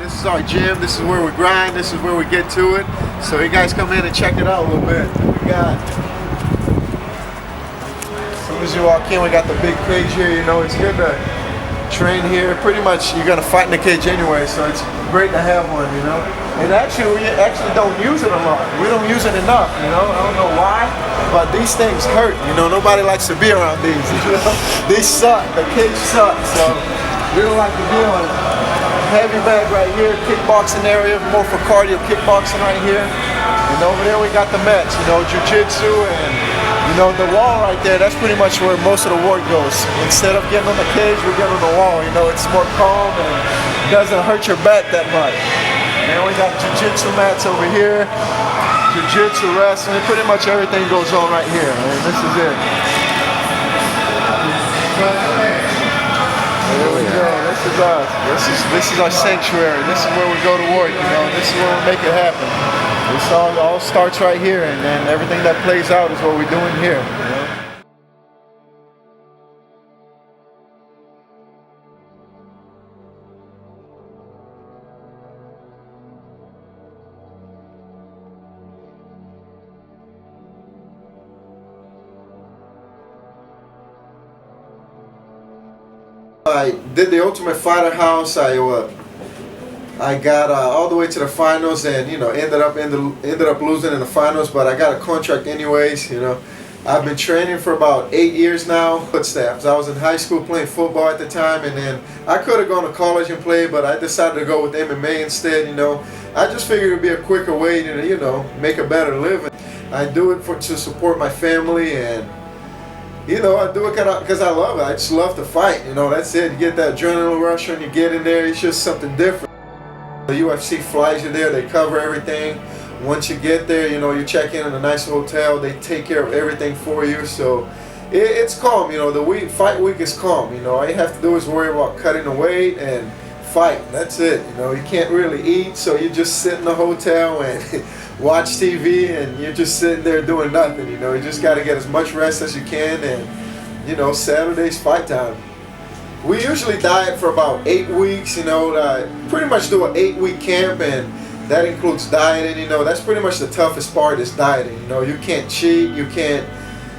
This is our gym. This is where we grind. This is where we get to it. So you guys come in and check it out a little bit. We got, as soon as you walk in, we got the big cage here. You know, it's good to train here. Pretty much, you're gonna fight in the cage anyway, so it's great to have one. You know, and actually, we actually don't use it a lot. We don't use it enough. You know, I don't know why, but these things hurt. You know, nobody likes to be around these. You know, these suck. The cage sucks. So we don't like to be on it. Heavy bag right here, kickboxing area, more for cardio kickboxing right here. And over there we got the mats, you know, jiu-jitsu, and you know, the wall right there, that's pretty much where most of the work goes. Instead of getting on the cage, we get on the wall. You know, it's more calm and doesn't hurt your back that much. And we got jiu-jitsu mats over here, jiu-jitsu, wrestling, pretty much everything goes on right here. And this is it. There we go. This is us. This is our sanctuary. This is where we go to work. You know, this is where we make it happen. This all starts right here, and then everything that plays out is what we're doing here. You know? I did the Ultimate Fighter House. I got all the way to the finals, and you know, ended up losing in the finals. But I got a contract anyways. You know, I've been training for about 8 years now. Footsteps. I was in high school playing football at the time, and then I could have gone to college and played, but I decided to go with MMA instead. You know, I just figured it'd be a quicker way to, you know, make a better living. I do it to support my family, and you know, I do it because I love it. I just love to fight. You know, that's it. You get that adrenaline rush when you get in there. It's just something different. The UFC flies you there. They cover everything. Once you get there, you know, you check in a nice hotel. They take care of everything for you. So it's calm. You know, the fight week is calm. You know, all you have to do is worry about cutting the weight and fight. That's it. You know, you can't really eat, so you just sit in the hotel and watch TV, and you're just sitting there doing nothing. You know, you just got to get as much rest as you can, and you know, Saturday's fight time. We usually diet for about 8 weeks. You know, pretty much do an 8-week camp, and that includes dieting. You know, that's pretty much the toughest part is dieting. You know, you can't cheat. You can't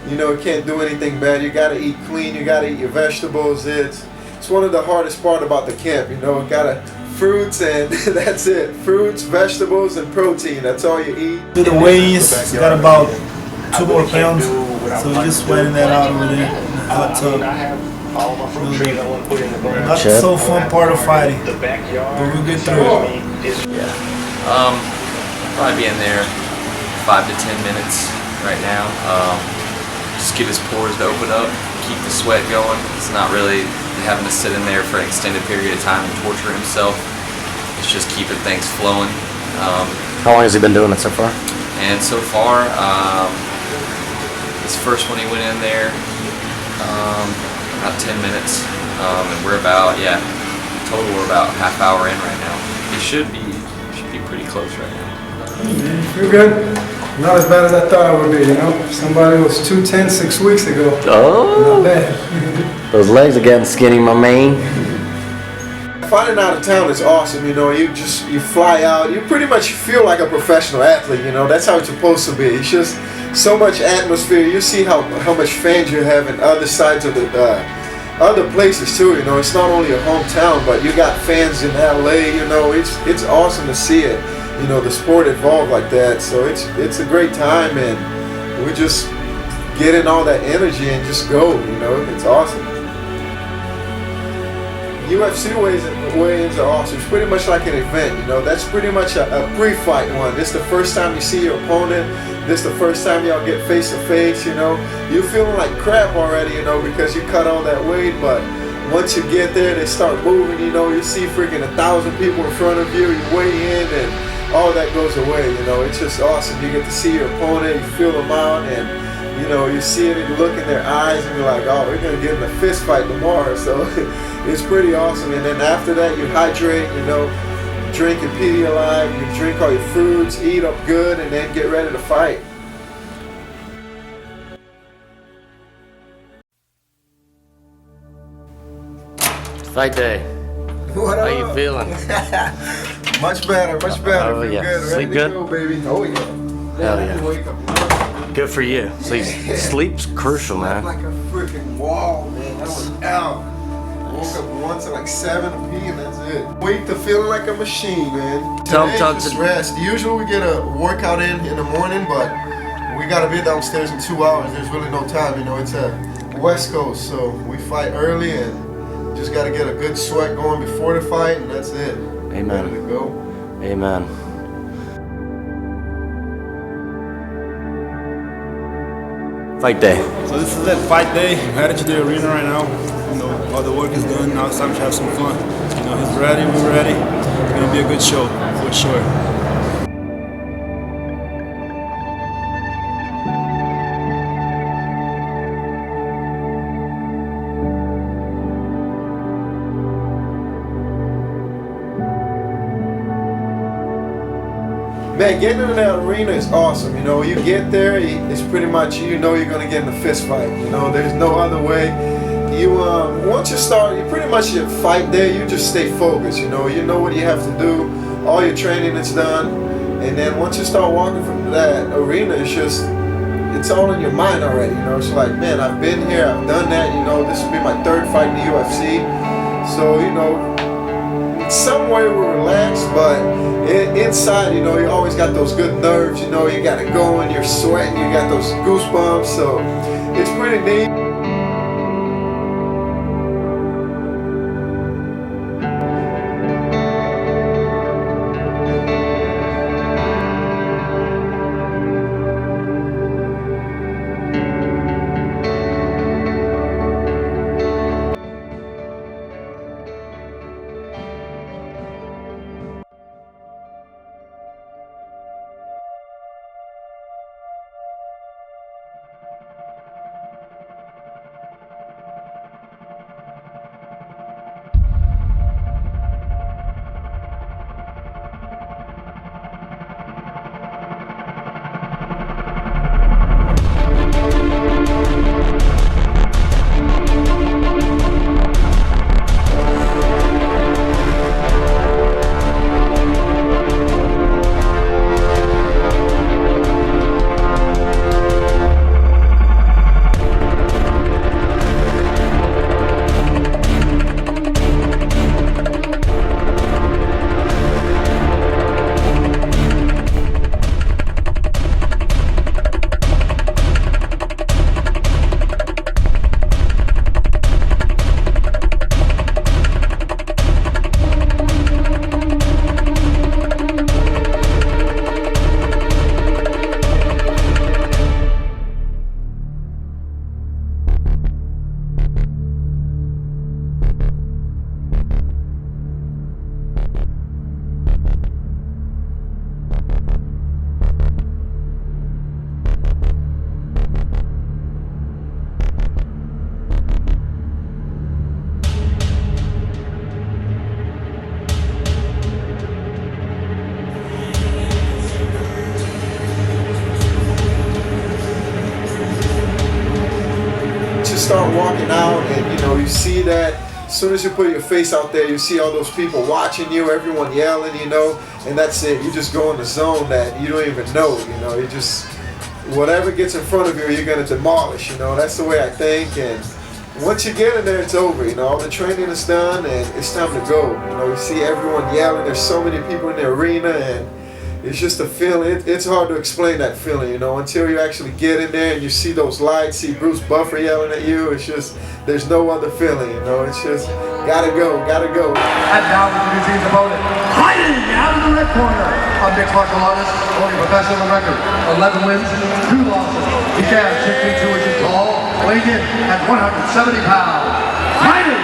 do anything bad. You got to eat clean. You got to eat your vegetables. It's one of the hardest part about the camp. You know, gotta fruits, and that's it. Fruits, vegetables, and protein. That's all you eat. Do the weigh-ins. Got about 2 more pounds, so we're just sweating that out over there in the hot tub. Not the so fun part of fighting, but we'll get through it. Yeah. Probably be in there 5 to 10 minutes right now. Just get his pores to open up, keep the sweat going. It's not really having to sit in there for an extended period of time and torture himself. It's just keeping things flowing. How long has he been doing it so far? And so far, this first one he went in there about 10 minutes, and we're about total we're about half hour in right now. He should be pretty close right now. You're good. Not as bad as I thought it would be, you know? Somebody was 210 6 weeks ago. Oh! Not bad. Those legs are getting skinny, my man. Fighting out of town is awesome. You know, you fly out. You pretty much feel like a professional athlete. You know, that's how it's supposed to be. It's just so much atmosphere. You see how much fans you have in other sides of the other places too. You know, it's not only your hometown, but you got fans in LA. You know, it's awesome to see it. You know, the sport evolved like that. So it's a great time, and we just get in all that energy and just go. You know, it's awesome. UFC weigh-ins are awesome. It's pretty much like an event, you know. That's pretty much a pre-fight one. This is the first time you see your opponent. This is the first time y'all get face-to-face, you know. You're feeling like crap already, you know, because you cut all that weight, but once you get there, they start moving, you know. You see freaking 1,000 people in front of you, you weigh in, and all that goes away, you know. It's just awesome. You get to see your opponent, you feel them out, and you know, you see it and you look in their eyes and you're like, oh, we're going to get in a fist fight tomorrow. So it's pretty awesome. And then after that, you hydrate, you know, drink your Pedialyte, you drink all your foods, eat up good, and then get ready to fight. Fight day. What How up? you feeling? Much better, much better. Oh, Feel yeah. good. Sleep Ready good? to go, baby. Oh yeah. Hell I yeah. can wake up. Good for you. Sleep's crucial, Slept man. like a freaking wall, man. I was out. Woke up once at like 7 p.m. That's it. Wake to feeling like a machine, man. Today's just rest. Usually we get a workout in the morning, but we gotta be downstairs in 2 hours. There's really no time, you know. It's a West Coast, so we fight early and just gotta get a good sweat going before the fight, and that's it. Amen. Ready to go. Amen. Fight day. So this is it, fight day. We're headed to the arena right now. You know, all the work is done. Now it's time to have some fun. You know, he's ready, we're ready. It's gonna be a good show, for sure. Man, getting in that arena is awesome. You know, you get there, it's pretty much, you know, you're gonna get in a fist fight. You know, there's no other way. You once you start, you pretty much your fight there. You just stay focused. You know what you have to do. All your training is done, and then once you start walking from that arena, it's all in your mind already. You know, it's like, man, I've been here, I've done that. You know, this will be my 3rd fight in the UFC. So you know, in some way we're relaxed, but inside, you know, you always got those good nerves. You know, you got it going, you're sweating, you got those goosebumps. So it's pretty neat. Start walking out, and you know, you see that as soon as you put your face out there, you see all those people watching you, everyone yelling, you know, and that's it. You just go in the zone that you don't even know, you know. You just, whatever gets in front of you, you're gonna demolish, you know. That's the way I think, and once you get in there, it's over, you know. All the training is done, and it's time to go. You know, you see everyone yelling. There's so many people in the arena, and it's just a feeling. It's hard to explain that feeling, you know, until you actually get in there and you see those lights, see Bruce Buffer yelling at you. It's just, there's no other feeling, you know. It's just, gotta go, gotta go. And now introducing his opponent, fighting out of the red corner, a mixed martial artist, holding professional record, 11 wins, 2 losses. He stands 6 feet 2 inches tall, weighing in at 170 pounds. Fighting